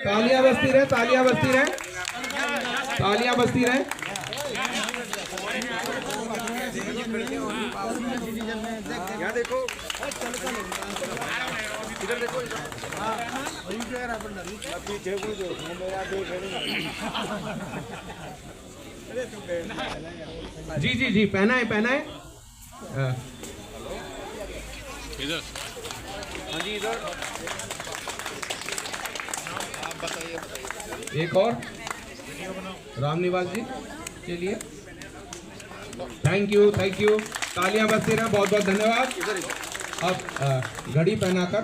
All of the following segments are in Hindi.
तालियां बजती रहे, तालियां बजती रहे, तालियां बजती रहे। यहाँ देखो, इधर देखो, जी जी जी, पहना है, पहना है। इधर, हाँ जी इधर। आप बताइए। एक और रामनिवास जी के लिए थैंक यू, थैंक यू। तालियां बजती रहे, बहुत बहुत धन्यवाद। अब घड़ी पहनाकर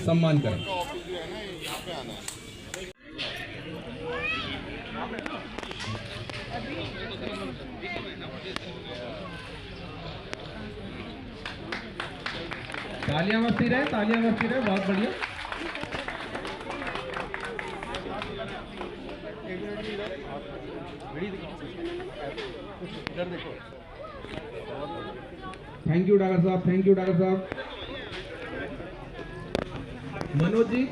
सम्मान करें। तालियां बजती रहे, तालियां बजती रहे, बहुत बढ़िया। थैंक यू डॉक्टर साहब, थैंक यू डॉक्टर साहब। मनोज जी,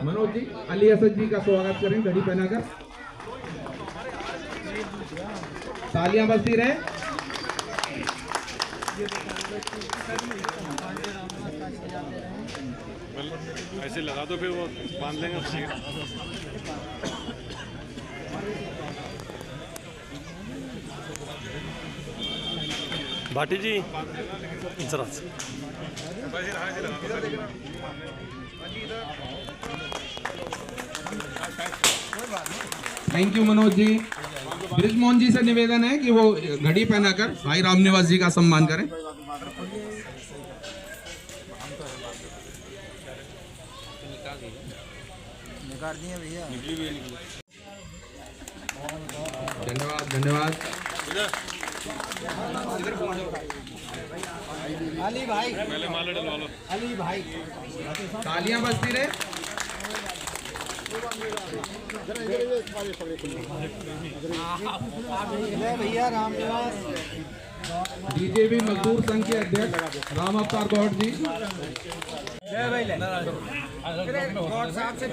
मनोज जी, अली असद जी का स्वागत करें घड़ी पहनाकर। तालियां बजती रहे। ऐसे लगा दो, फिर वो बांध लेंगे। भाटी जी जरा थैंक यू मनोज जी। ब्रिजमोहन जी से निवेदन है कि वो घड़ी पहनाकर भाई रामनिवास जी का सम्मान करें। धन्यवाद, धन्यवाद। अली भाई, पहले माला डलवा लो। अली भाई, तालियां बजती रहे। भैया रामनिवास बीजेपी मजदूर संघ के अध्यक्ष राम अवतार गौड़ जी। गौड़ साहब से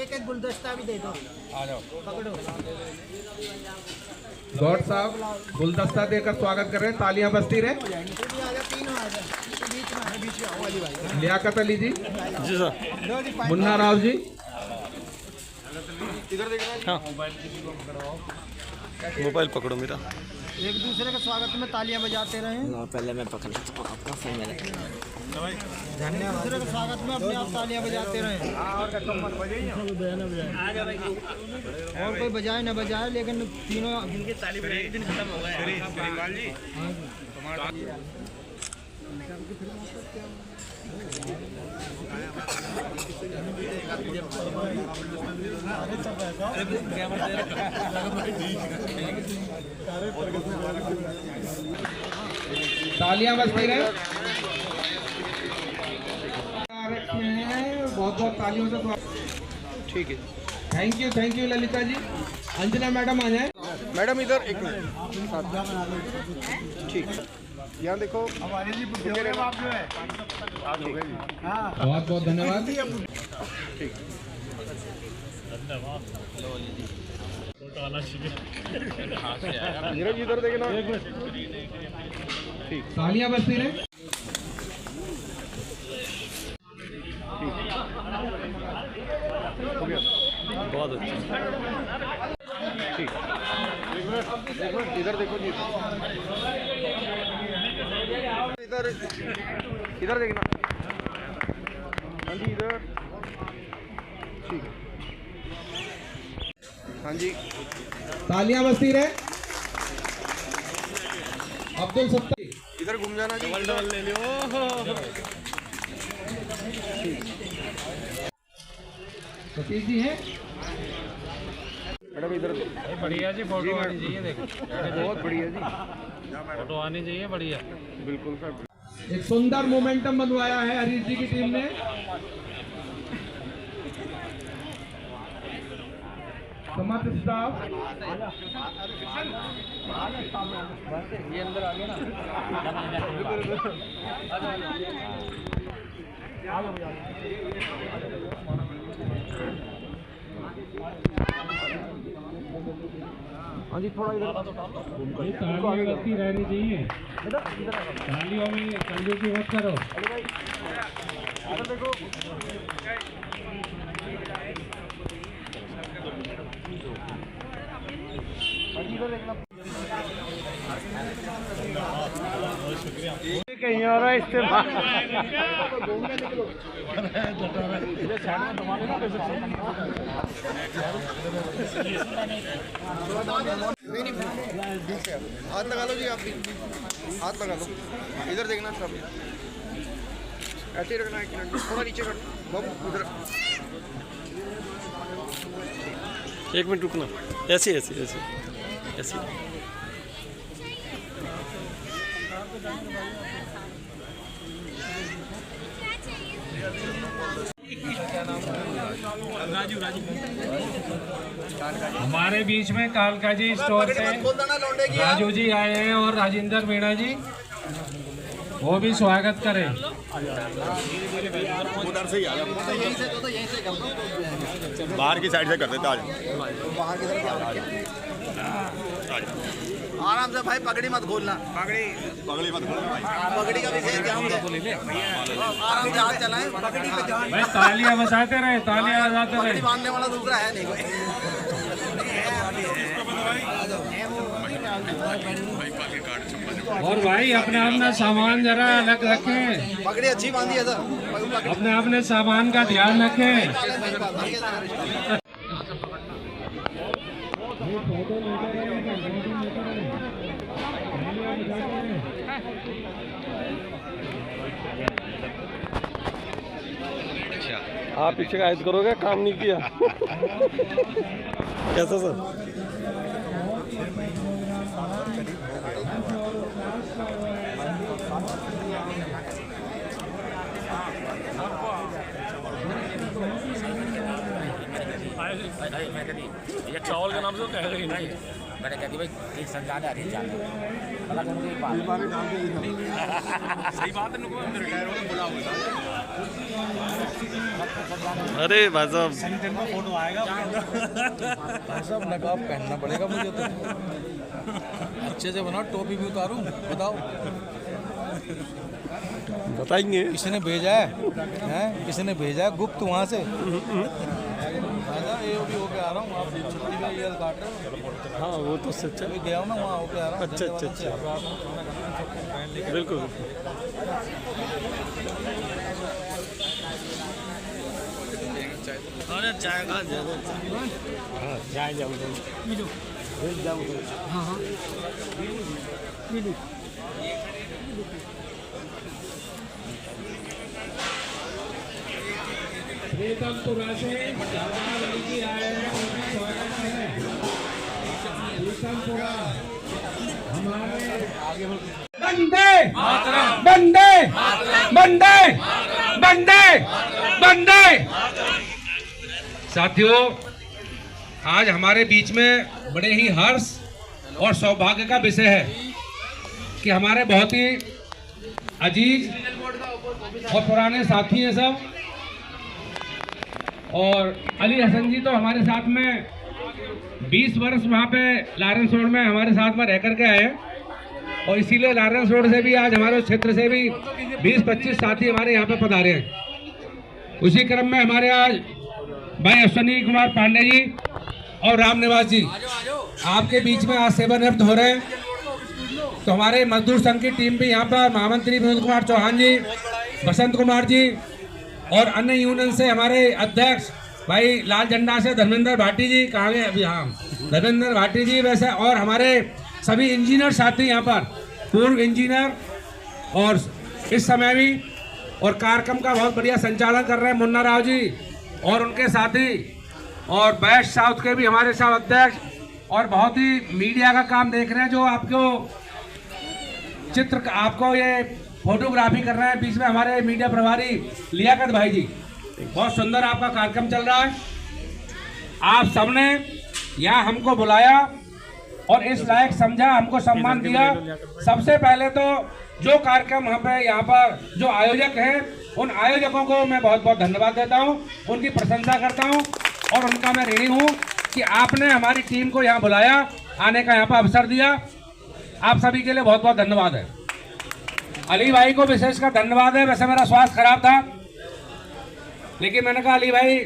एक गुलदस्ता भी दे दो। पकड़ो। गौड़ साहब गुलदस्ता देकर स्वागत कर रहे हैं। तालियां बजती रहे। लियाकत अली जी, जी सर। मुन्ना राव जी, इधर देखना। हाँ, मोबाइल पकड़ो मेरा। एक दूसरे के स्वागत में तालियां बजाते रहे। पहले मैं पकड़ लेता हूँ आपका फोन में। धन्यवाद। दूसरे के स्वागत में अपने आप तालियां बजाते रहे। और कोई बजाए न बजाए, लेकिन तीनों जिनके ताली बजाएगी दिन खत्म हो गया। तालियां बजती रहे। बहुत बहुत तालियों से ठीक है। Thank you Lalita ji. Anjana madam आ जाए। मैडम इधर एक मिनट। ठीक, यहाँ देखो। बहुत बहुत धन्यवाद। ठीक, नीरज इधर देखना। ठीक, तालियां बजती रहे। हो गया, बहुत अच्छा। ठीक, एक मिनट इधर देखो जी। इधर इधर देखना। हाँ जी इधर। ठीक है, हाँ जी। तालियां बजती रहे। अब्दुल सत्तार इधर घूम जाना जी। डबल ले लियो। सतीश जी हैं। मैडम इधर बढ़िया जी, फोटो आनी चाहिए। देखो बहुत बढ़िया जी, फोटो आनी चाहिए, बढ़िया। बिल्कुल सर। एक सुंदर मोमेंटम बनवाया है हरीश जी की टीम ने। समर्थ स्टाफ ये अंदर आ गया ना। हाँ जी थोड़ा इधर ये तालियां बजती रहनी चाहिए, तालियों में कंजूसी मत करो। कहीं और है इस्तेमाल। हाथ लगा लो जी, आप भी हाथ लगा लो। इधर देखना सब, ऐसे ही रखना, एक मिनट थोड़ा नीचे करना बाबू, उधर। एक मिनट रुकना, ऐसे ऐसे ऐसे ऐसे। हमारे बीच में कालका जी स्टोर से राजू जी आए हैं और राजेंद्र मीणा जी, वो भी स्वागत करें। उधर से ही आ जाओ, बाहर की साइड से कर देते, बाहर की आराम से भाई, पगड़ी मत खोलना, पगड़ी मत खोलना भाई, पगड़ी का विषय क्या हम आराम से हाथ चलाएं, पगड़ी पे ध्यान। भाई तालियां बजाते रहे, तालियां बजाते रहे। बांधने वाला दूसरा है नहीं कोई। और भाई अपना सामान जरा अलग रखें, पगड़ी अच्छी बांधी है सर, अपने सामान का ध्यान रखें। आप शिकायत करोगे काम नहीं किया। कैसा सर? ये चावल का नाम से कह रही नहीं, मैंने कहती भाई एक संग ज़्यादा है चावल, सही बात है। अरे भाई साहब, फोटो आएगा सब, नकाब पहनना पड़ेगा मुझे तो, अच्छे से बनाओ, टोपी भी उतारूं, बताओ बताएंगे। किसने भेजा है, किसने भेजा है गुप्त वहाँ से। ये भी होके आ रहा हूँ, आप छुट्टी में ये काट रहे हो। हाँ वो तो सच है, गया हूँ ना वहाँ होके आ रहा हूँ। अच्छा अच्छा अच्छा, बिल्कुल। अरे चाय का चाय जाऊँ हाँ हाँ प्रीतमपुरा से सरदार अली जी आए हैं, उनका स्वागत है। प्रीतमपुरा हमारे बंदे बंदे बंदे बंदे बंदे। साथियों, आज हमारे बीच में बड़े ही हर्ष और सौभाग्य का विषय है कि हमारे बहुत ही अजीज और पुराने साथी हैं सब, और अली हसन जी तो हमारे साथ में 20 वर्ष वहाँ पे लारेंस रोड में हमारे साथ में रह कर के आए हैं, और इसीलिए लारेंस रोड से भी आज हमारे क्षेत्र से भी 20-25 साथी हमारे यहाँ पे पधारे हैं। उसी क्रम में हमारे आज भाई अश्विनी कुमार पांडे जी और राम निवास जी आपके बीच में आज सेवानिवृत्त हो रहे हैं। तो हमारे मजदूर संघ की टीम भी यहाँ पर महामंत्री विनोद कुमार चौहान जी, बसंत कुमार जी और अन्य यूनियन से हमारे अध्यक्ष भाई लाल झंडा से धर्मेंद्र भाटी जी, कहाँ गए अभी, हाँ धर्मेंद्र भाटी जी वैसे, और हमारे सभी इंजीनियर साथी यहाँ पर, पूर्व इंजीनियर और इस समय भी, और कार्यक्रम का बहुत बढ़िया संचालन कर रहे हैं मुन्ना राव जी और उनके साथी, और बेस्ट साउथ के भी हमारे साथ अध्यक्ष, और बहुत ही मीडिया का काम देख रहे हैं जो आपको चित्र, आपको ये फोटोग्राफी कर रहे हैं। बीच में हमारे मीडिया प्रभारी लियाकत भाई जी, बहुत सुंदर आपका कार्यक्रम चल रहा है। आप सबने यहाँ हमको बुलाया और इस लायक समझा, हमको सम्मान दिया। सबसे पहले तो जो कार्यक्रम यहाँ पर जो आयोजक हैं, उन आयोजकों को मैं बहुत बहुत धन्यवाद देता हूँ, उनकी प्रशंसा करता हूँ और उनका मैं ऋणी हूँ कि आपने हमारी टीम को यहाँ बुलाया, आने का यहाँ पर अवसर दिया। आप सभी के लिए बहुत बहुत धन्यवाद है। अली भाई को विशेषकर धन्यवाद है। वैसे मेरा स्वास्थ्य खराब था, लेकिन मैंने कहा अली भाई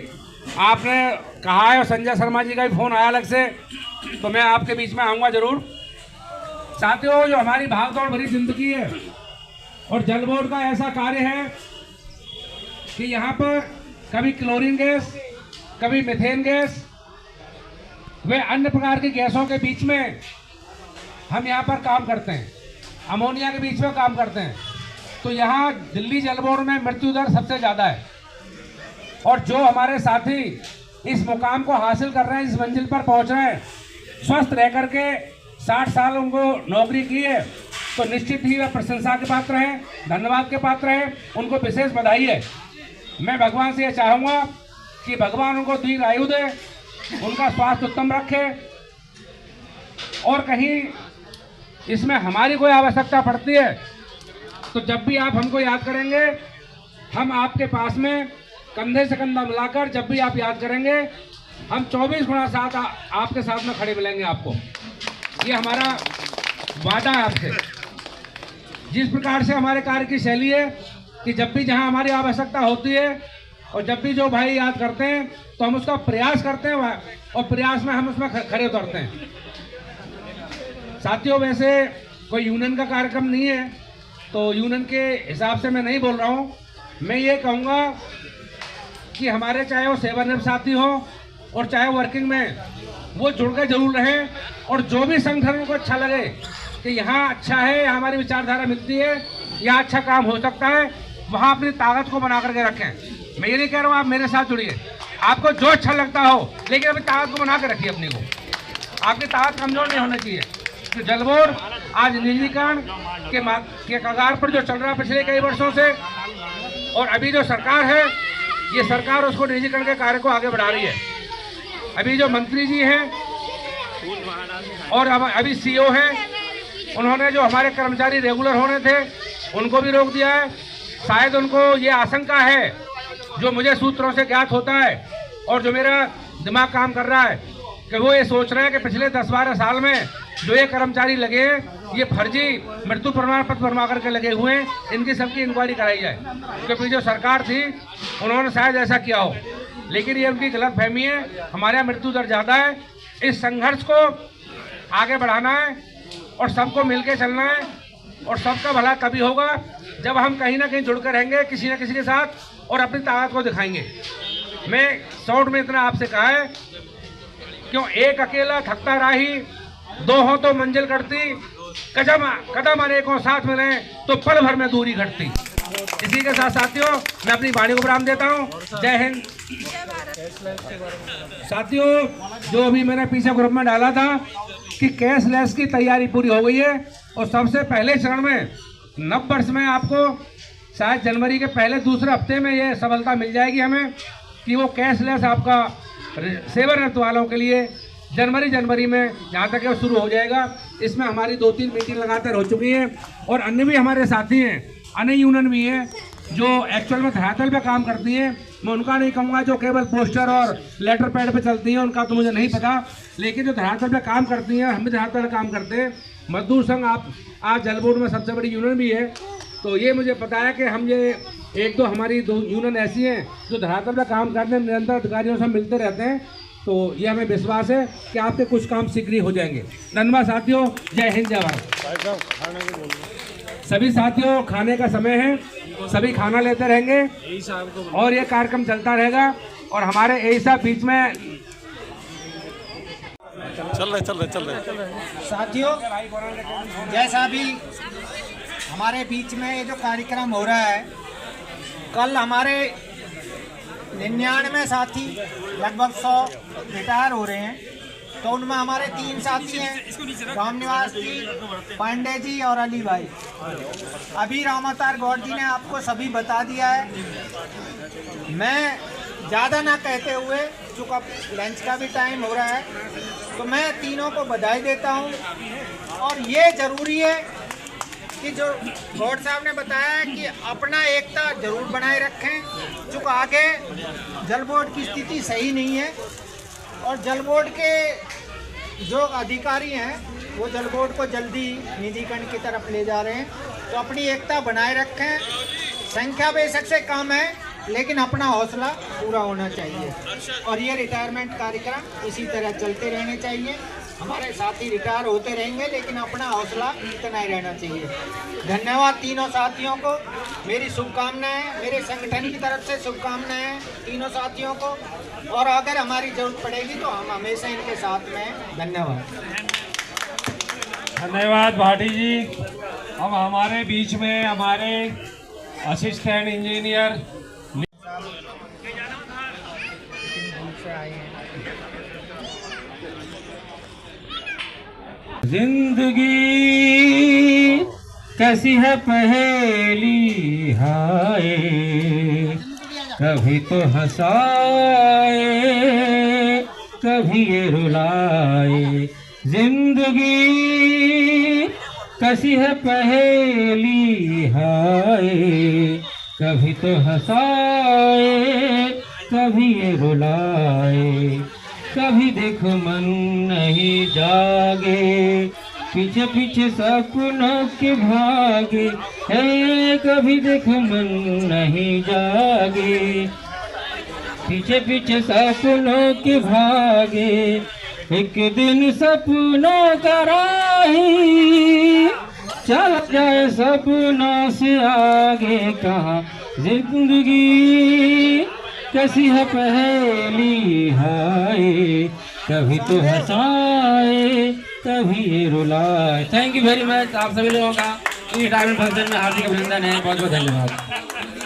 आपने कहा है और संजय शर्मा जी का भी फोन आया अलग से, तो मैं आपके बीच में आऊँगा जरूर। साथियों, जो हमारी भागदौड़ भरी जिंदगी है और जल बोर्ड का ऐसा कार्य है कि यहाँ पर कभी क्लोरीन गैस, कभी मीथेन गैस, वे अन्य प्रकार की गैसों के बीच में हम यहाँ पर काम करते हैं, अमोनिया के बीच में काम करते हैं। तो यहाँ दिल्ली जल बोर्ड में मृत्यु दर सबसे ज़्यादा है और जो हमारे साथी इस मुकाम को हासिल कर रहे हैं, इस मंजिल पर पहुँच रहे हैं, स्वस्थ रह करके 60 साल उनको नौकरी की है, तो निश्चित ही वह प्रशंसा के पात्र हैं, धन्यवाद के पात्र हैं, उनको विशेष बधाई है। मैं भगवान से यह चाहूँगा कि भगवान उनको दीर्घ आयु दे, उनका स्वास्थ्य उत्तम रखे और कहीं इसमें हमारी कोई आवश्यकता पड़ती है तो जब भी आप हमको याद करेंगे, हम आपके पास में कंधे से कंधा मिलाकर जब भी आप याद करेंगे, हम 24 गुणा साथ आपके साथ में खड़े मिलेंगे आपको। ये हमारा वादा है आपसे। जिस प्रकार से हमारे कार्य की शैली है कि जब भी जहां हमारी आवश्यकता होती है और जब भी जो भाई याद करते हैं तो हम उसका प्रयास करते हैं और प्रयास में हम उसमें खड़े उतरते हैं। साथियों, वैसे कोई यूनियन का कार्यक्रम नहीं है तो यूनियन के हिसाब से मैं नहीं बोल रहा हूँ। मैं ये कहूँगा कि हमारे चाहे वो सेवानिवृत्त साथी हो और चाहे वर्किंग में, वो जुड़ के जरूर रहें और जो भी संगठन को अच्छा लगे कि यहाँ अच्छा है, यहाँ हमारी विचारधारा मिलती है, यहाँ अच्छा काम हो सकता है, वहाँ अपनी ताकत को बना करके रखें। मैं ये नहीं कह रहा हूँ आप मेरे साथ जुड़िए, आपको जो अच्छा लगता हो, लेकिन अपनी ताकत को बना के रखिए अपनी को। आपकी ताकत कमजोर नहीं होनी चाहिए। तो जल बोर्ड आज निजीकरण के कगार पर जो चल रहा है पिछले कई वर्षों से, और अभी जो सरकार है, ये सरकार उसको निजीकरण के कार्य को आगे बढ़ा रही है। अभी जो मंत्री जी हैं और अभी सीईओ हैं, उन्होंने जो हमारे कर्मचारी रेगुलर होने थे उनको भी रोक दिया है। शायद उनको ये आशंका है, जो मुझे सूत्रों से ज्ञात होता है और जो मेरा दिमाग काम कर रहा है, कि वो ये सोच रहे हैं कि पिछले 10-12 साल में जो ये कर्मचारी लगे ये फर्जी मृत्यु प्रमाण पत्र बनवा करके लगे हुए हैं, इनकी सबकी इंक्वायरी कराई जाए। क्योंकि जो सरकार थी उन्होंने शायद ऐसा किया हो, लेकिन ये उनकी गलत फहमी है। हमारे यहाँ मृत्यु दर ज़्यादा है। इस संघर्ष को आगे बढ़ाना है और सबको मिलके चलना है और सबका भला तभी होगा जब हम कहीं ना कहीं जुड़कर रहेंगे किसी न किसी के साथ और अपनी ताकत को दिखाएंगे। मैं शॉर्ट में इतना आपसे कहा है, क्यों एक अकेला थकता राही, दो हो तो मंजिल कटती, कदम अनेकों साथ में रहे तो पल भर में दूरी घटती। इसी के साथ साथियों, मैं अपनी वाणी को विराम देता हूँ। जय हिंद। साथियों, जो अभी मैंने पीछे ग्रुप में डाला था कि कैशलेस की तैयारी पूरी हो गई है और सबसे पहले चरण में नव वर्ष में आपको शायद जनवरी के पहले दूसरे हफ्ते में ये सफलता मिल जाएगी हमें कि वो कैशलेस आपका सेवानिवृत्त वालों के लिए जनवरी में जहाँ तक वो शुरू हो जाएगा। इसमें हमारी 2-3 मीटिंग लगातार हो चुकी हैं और अन्य भी हमारे साथी हैं, अन्य यूनियन भी हैं जो एक्चुअल में धरातल पे काम करती हैं। मैं उनका नहीं कहूँगा जो केवल पोस्टर और लेटर पैड पे चलती हैं, उनका तो मुझे नहीं पता, लेकिन जो धरातल पे काम करती हैं, हम भी धरातल पे काम करते हैं। मजदूर संघ आप आज जल बोर्ड में सबसे बड़ी यूनियन भी है, तो ये मुझे पता है कि हम ये 1-2 हमारी 2 यूनियन ऐसी हैं जो धरातल पे काम करते हैं, निरंतर अधिकारियों से मिलते रहते हैं। तो ये हमें विश्वास है कि आपके कुछ काम शीघ्र हो जाएंगे। धन्यवाद साथियों। जय हिंद, जय भारत। सभी साथियों, खाने का समय है, सभी खाना लेते रहेंगे और ये कार्यक्रम चलता रहेगा और हमारे यही साहब बीच में चल रहे। साथियों, जैसा भी हमारे बीच में ये जो कार्यक्रम हो रहा है, कल हमारे 99 साथी लगभग 100 रिटायर हो रहे हैं, तो उनमें हमारे 3 साथी हैं, रामनिवास जी, पांडे जी और अली भाई। अभी रामावतार गौड़ जी ने आपको सभी बता दिया है। मैं ज़्यादा ना कहते हुए, चूँकि अब लंच का भी टाइम हो रहा है, तो मैं तीनों को बधाई देता हूँ। और ये ज़रूरी है कि जो बोर्ड साहब ने बताया है कि अपना एकता जरूर बनाए रखें, चूँकि आगे जल बोर्ड की स्थिति सही नहीं है और जल बोर्ड के जो अधिकारी हैं वो जल बोर्ड को जल्दी निजीकरण की तरफ ले जा रहे हैं। तो अपनी एकता बनाए रखें, संख्या बेशक से कम है लेकिन अपना हौसला पूरा होना चाहिए और ये रिटायरमेंट कार्यक्रम इसी तरह चलते रहने चाहिए। हमारे साथी रिटायर होते रहेंगे लेकिन अपना हौसला इतना ही रहना चाहिए। धन्यवाद तीनों साथियों को, मेरी शुभकामनाएं, मेरे संगठन की तरफ से शुभकामनाएं तीनों साथियों को, और अगर हमारी जरूरत पड़ेगी तो हम हमेशा इनके साथ में हैं। धन्यवाद। धन्यवाद भाटी जी। अब हमारे बीच में हमारे असिस्टेंट इंजीनियर जिंदगी कैसी है पहेली हाय, कभी तो हंसाए कभी ये रुलाए। जिंदगी कैसी है पहेली हाय, कभी तो हंसाए कभी ये रुलाए। कभी देखो मन नहीं जागे, पीछे पीछे सपनों के भागे है। कभी देखो मन नहीं जागे, पीछे पीछे सपनों के भागे। एक दिन सपनों का राही चल जाए सपनों से आगे कहाँ। जिंदगी कैसी है पहेली हाय, कभी तो हंसाए कभी ये रुलाए। Thank you very much. आप सभी लोगों का रिटायरमेंट फंक्शन में हार्दिक अभिनंदन है। बहुत बहुत धन्यवाद।